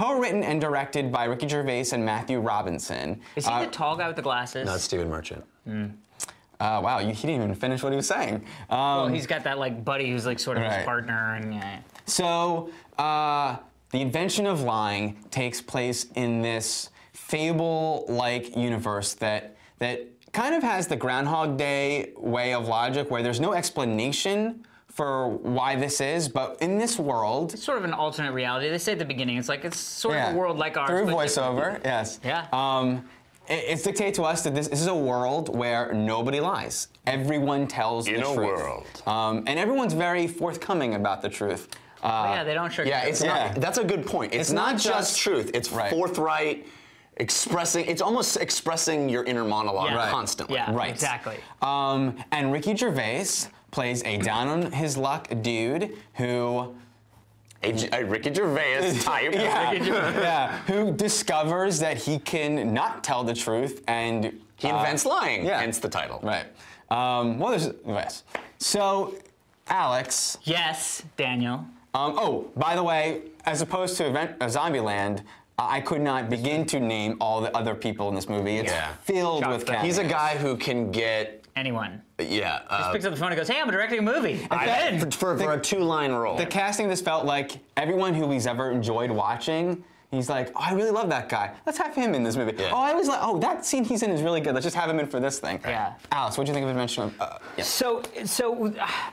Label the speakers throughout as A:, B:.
A: Co-written and directed by Ricky Gervais and Matthew Robinson.
B: Is he the tall guy with the glasses?
C: No, it's Stephen Merchant.
A: Wow, he didn't even finish what he was saying.
B: Well, he's got that like buddy who's like sort of his partner, and
A: So, The Invention of Lying takes place in this fable-like universe that kind of has the Groundhog Day way of logic, where there's no explanation for why this is, but in this world...
B: It's sort of an alternate reality. They say at the beginning, it's like, it's sort of a world like ours.
A: Through voiceover, yes.
B: Yeah.
A: It's dictated to us that this is a world where nobody lies. Everyone tells the truth.
C: In a world.
A: And everyone's very forthcoming about the truth.
B: Yeah, they don't sugarcoat.
C: Yeah, it's not. That's a good point. It's not just truth. It's forthright, expressing. It's almost expressing your inner monologue constantly.
B: Yeah, exactly.
A: And Ricky Gervais plays a down on his luck dude who.
C: A Ricky Gervais type.
A: Who discovers that he can not tell the truth and
C: he invents lying. Hence the title.
A: Right. Well, there's So, Alex.
B: Yes, Daniel.
A: Oh, by the way, as opposed to Zombieland, I could not begin to name all the other people in this movie. It's filled with cameos.
C: He's a guy who can get
B: anyone.
C: Yeah.
B: Just picks up the phone and goes, "Hey, I'm directing a movie." I'm in.
C: For a 2-line role.
A: The casting just felt like everyone who he's ever enjoyed watching. He's like, oh, I really love that guy. Let's have him in this movie. Yeah. Oh, I was like, oh, that scene he's in is really good. Let's just have him in for this thing.
B: Yeah.
A: Alice, what do you think of Invention of?
B: So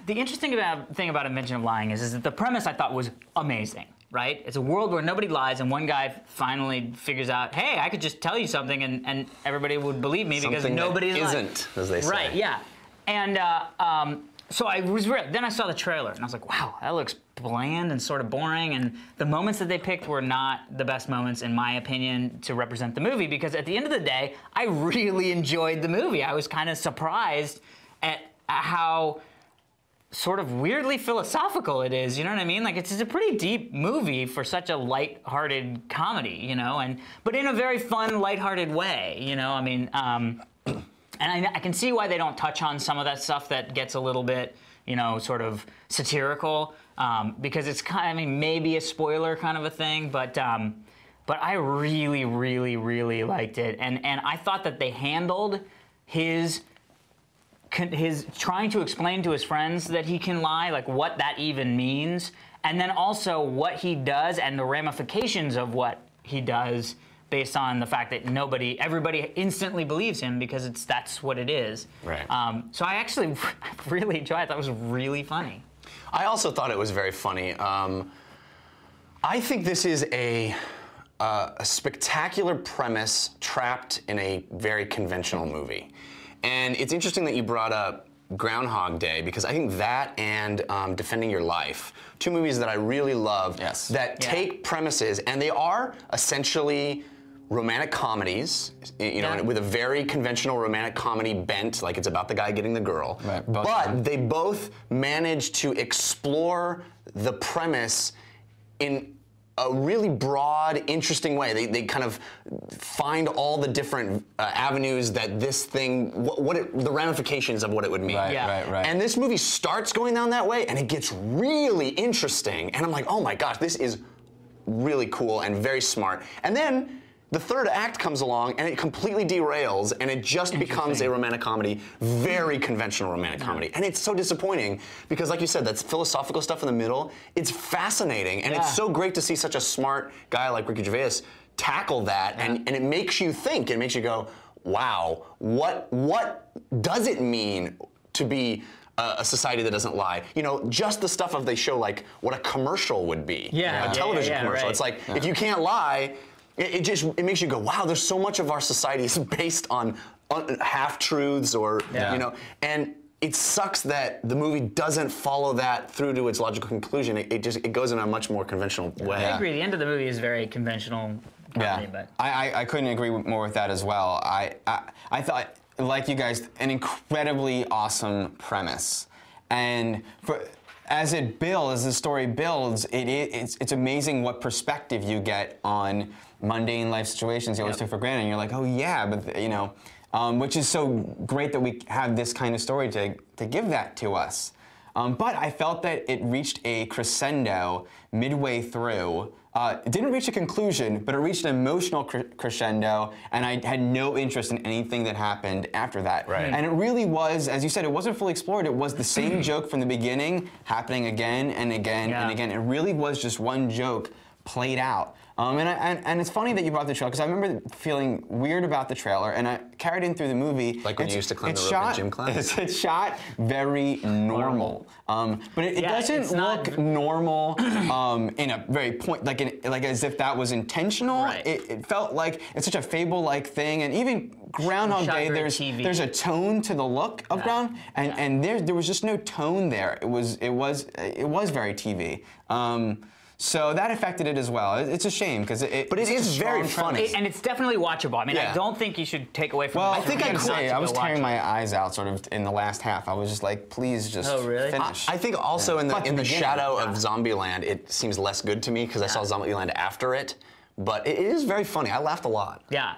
B: the interesting thing about Invention of Lying is that the premise I thought was amazing. Right? It's a world where nobody lies, and one guy finally figures out, hey, I could just tell you something, and everybody would believe me because nobody
C: isn't, as they say.
B: Right? Yeah. And so then I saw the trailer, and I was like, wow, that looks bland and sort of boring, and the moments that they picked were not the best moments, in my opinion, to represent the movie, because at the end of the day, I really enjoyed the movie. I was kind of surprised at how sort of weirdly philosophical it is, you know what I mean? Like, it's a pretty deep movie for such a light-hearted comedy, you know, but in a very fun, light-hearted way, you know? I mean, and I can see why they don't touch on some of that stuff that gets a little bit, you know, sort of satirical, because it's kind of, I mean, maybe a spoiler kind of a thing, but I really, really, really liked it, and I thought that they handled his trying to explain to his friends that he can lie, like what that even means, and then also what he does and the ramifications of what he does based on the fact that everybody instantly believes him because that's what it is.
C: Right.
B: So I actually really enjoyed it. That was really funny.
C: I also thought it was very funny. I think this is a spectacular premise trapped in a very conventional movie. And it's interesting that you brought up Groundhog Day, because I think that and Defending Your Life, two movies that I really love that take premises, and they are essentially romantic comedies, you know, with a very conventional romantic comedy bent, like it's about the guy getting the girl. Right, but they both manage to explore the premise in a really broad, interesting way. They kind of find all the different avenues that this thing, the ramifications of what it would mean.
A: Right.
C: And this movie starts going down that way, and it gets really interesting. And I'm like, oh my gosh, this is really cool and very smart. And then the third act comes along, and it completely derails, and it just becomes a romantic comedy, very conventional romantic comedy. And it's so disappointing, because like you said, that's philosophical stuff in the middle. It's fascinating, and it's so great to see such a smart guy like Ricky Gervais tackle that, and it makes you think, it makes you go, wow, what does it mean to be a society that doesn't lie? You know, just the stuff of they show, like, what a commercial would be. A television commercial. Right. It's like, if you can't lie, it makes you go, wow, there's so much of our society is based on half-truths or, you know, and it sucks that the movie doesn't follow that through to its logical conclusion. It goes in a much more conventional way.
B: I agree, the end of the movie is very conventional comedy, but
A: I couldn't agree more with that as well. I thought, like you guys, an incredibly awesome premise. And as the story builds, it's amazing what perspective you get on mundane life situations you always took for granted. And you're like, oh yeah, but you know, which is so great that we have this kind of story to give that to us. But I felt that it reached a crescendo midway through, it didn't reach a conclusion, but it reached an emotional crescendo, and I had no interest in anything that happened after that.
C: Right.
A: And it really was, as you said, it wasn't fully explored. It was the same joke from the beginning, happening again and again and again. It really was just one joke played out. And it's funny that you brought the trailer, because I remember feeling weird about the trailer, and I carried in through the movie.
C: Like when you used to climb the rope in gym class?
A: It's shot very normal. But it doesn't look normal in a very point, like as if that was intentional.
B: Right.
A: It felt like it's such a fable-like thing, and even Groundhog
B: Shot
A: Day,
B: very
A: there's a tone to the look of Ground, and there was just no tone there. It was very TV. So that affected it as well. It's a shame because
C: but it is very funny.
B: And it's definitely watchable. I mean, I don't think you should take away from.
A: Well,
B: it.
A: I think I was tearing my eyes out sort of in the last half. I was just like, please just finish.
C: I think also in the shadow of
B: Yeah.
C: Zombieland, it seems less good to me because I saw Zombieland after it. But it is very funny. I laughed a lot.
B: Yeah.